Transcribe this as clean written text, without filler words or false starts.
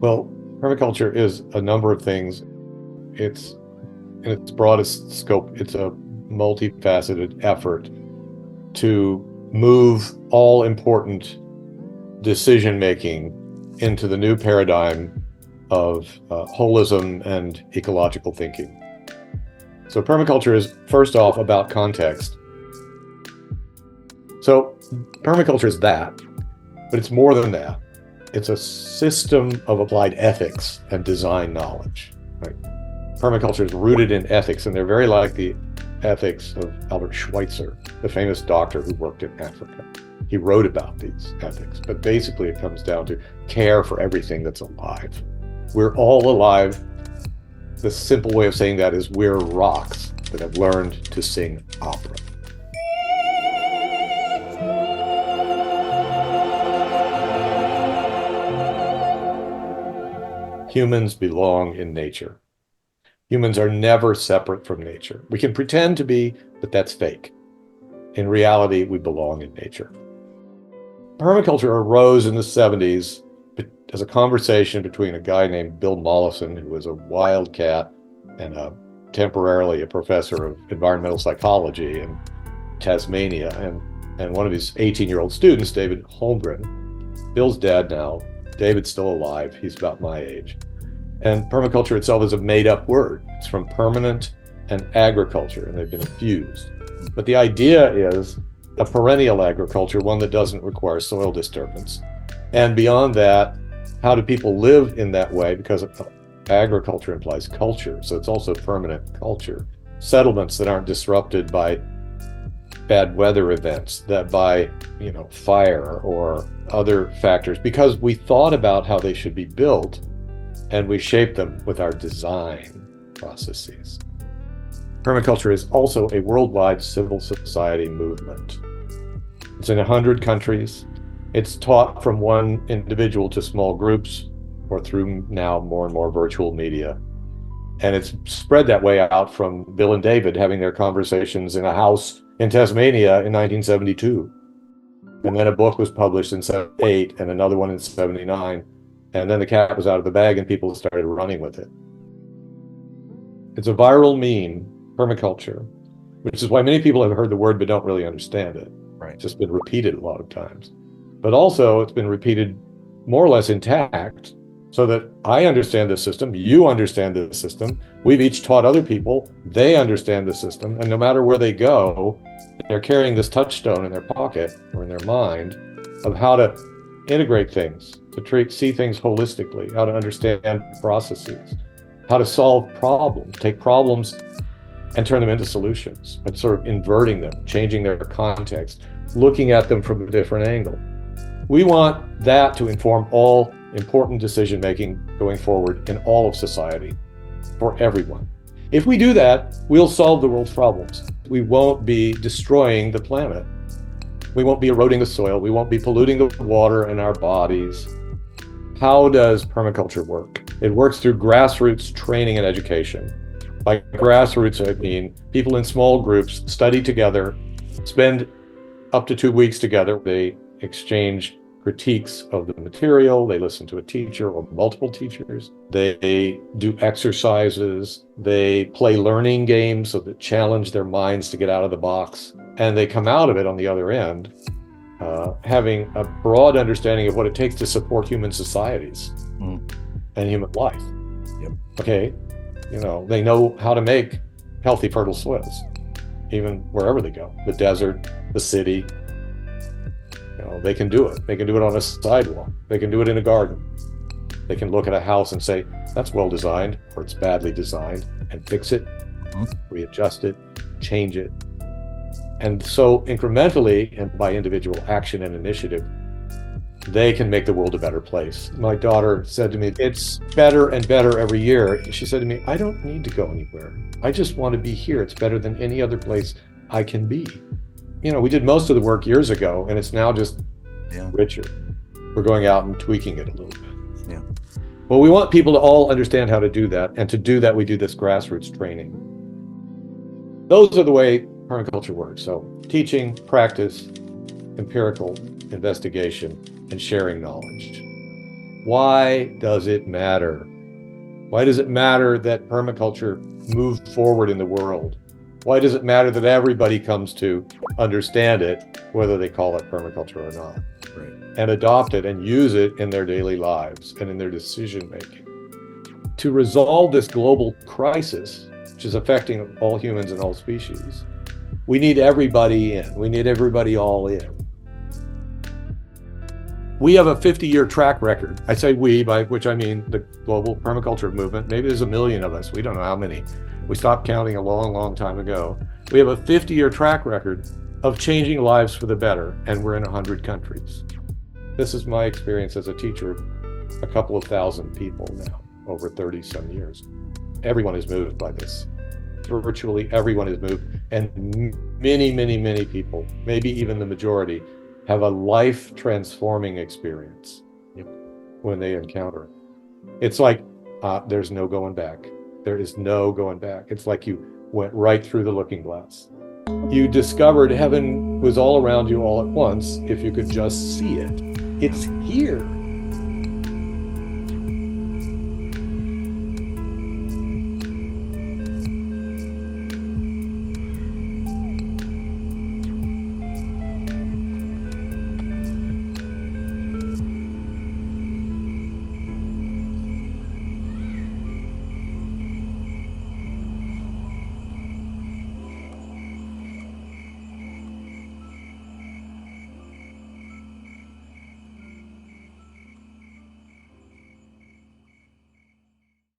Well, permaculture is a number of things. It's in its broadest scope, it's a multifaceted effort to move all important decision making into the new paradigm of holism and ecological thinking. So permaculture is first off about context. So permaculture is that, but it's more than that. It's a system of applied ethics and design knowledge. Right? Permaculture is rooted in ethics, and they're very like the ethics of Albert Schweitzer, the famous doctor who worked in Africa. He wrote about these ethics, but basically it comes down to care for everything that's alive. We're all alive. The simple way of saying that is we're rocks that have learned to sing opera. Humans belong in nature. Humans are never separate from nature. We can pretend to be, but that's fake. In reality, we belong in nature. Permaculture arose in the 70s as a conversation between a guy named Bill Mollison, who was a wildcat and temporarily a professor of environmental psychology in Tasmania, and one of his 18-year-old students, David Holmgren. Bill's dead now. David's still alive. He's about my age. And permaculture itself is a made-up word. It's from permanent and agriculture, and they've been fused. But the idea is a perennial agriculture, one that doesn't require soil disturbance. And beyond that, how do people live in that way? Because agriculture implies culture, so it's also permanent culture. Settlements that aren't disrupted by bad weather events, that by fire or other factors, because we thought about how they should be built and we shape them with our design processes. Permaculture is also a worldwide civil society movement. It's in 100 countries. It's taught from one individual to small groups or through now more and more virtual media. And it's spread that way out from Bill and David having their conversations in a house in Tasmania in 1972. And then a book was published in 78 and another one in 79. And then the cat was out of the bag and people started running with it. It's a viral meme, permaculture, which is why many people have heard the word but don't really understand it. Right. It's just been repeated a lot of times. But also it's been repeated more or less intact so that I understand the system, you understand the system, we've each taught other people, they understand the system, and no matter where they go, they're carrying this touchstone in their pocket or in their mind of how to integrate things, to see things holistically, how to understand processes, how to solve problems, take problems and turn them into solutions, and sort of inverting them, changing their context, looking at them from a different angle. We want that to inform all important decision-making going forward in all of society for everyone. If we do that, we'll solve the world's problems. We won't be destroying the planet. We won't be eroding the soil. We won't be polluting the water in our bodies. How does permaculture work? It works through grassroots training and education. By grassroots, I mean people in small groups study together, spend up to 2 weeks together. They exchange critiques of the material. They listen to a teacher or multiple teachers. They do exercises. They play learning games so that challenge their minds to get out of the box. And they come out of it on the other end, having a broad understanding of what it takes to support human societies and human life. Yep. Okay. They know how to make healthy, fertile soils, even wherever they go, the desert, the city. They can do it. They can do it on a sidewalk. They can do it in a garden. They can look at a house and say, that's well designed, or it's badly designed, and fix it, readjust it, change it. And so incrementally, and by individual action and initiative, they can make the world a better place. My daughter said to me, it's better and better every year. She said to me, I don't need to go anywhere. I just want to be here. It's better than any other place I can be. We did most of the work years ago, and it's now just richer. We're going out and tweaking it a little bit. Yeah. Well, we want people to all understand how to do that. And to do that, we do this grassroots training. Those are the way permaculture works. So teaching, practice, empirical investigation, and sharing knowledge. Why does it matter? Why does it matter that permaculture moved forward in the world? Why does it matter that everybody comes to understand it, whether they call it permaculture or not, and adopt it and use it in their daily lives and in their decision making? To resolve this global crisis, which is affecting all humans and all species, we need everybody in. We need everybody all in. We have a 50-year track record. I say we, by which I mean the global permaculture movement. Maybe there's a million of us. We don't know how many. We stopped counting a long, long time ago. We have a 50-year track record of changing lives for the better, and we're in 100 countries. This is my experience as a teacher, a couple of thousand people now, over 30 some years. Everyone is moved by this. Virtually everyone is moved, and many, many, many people, maybe even the majority, have a life-transforming experience when they encounter it. It's like there's no going back. There is no going back. It's like you went right through the looking glass. You discovered heaven was all around you all at once if you could just see it. It's here.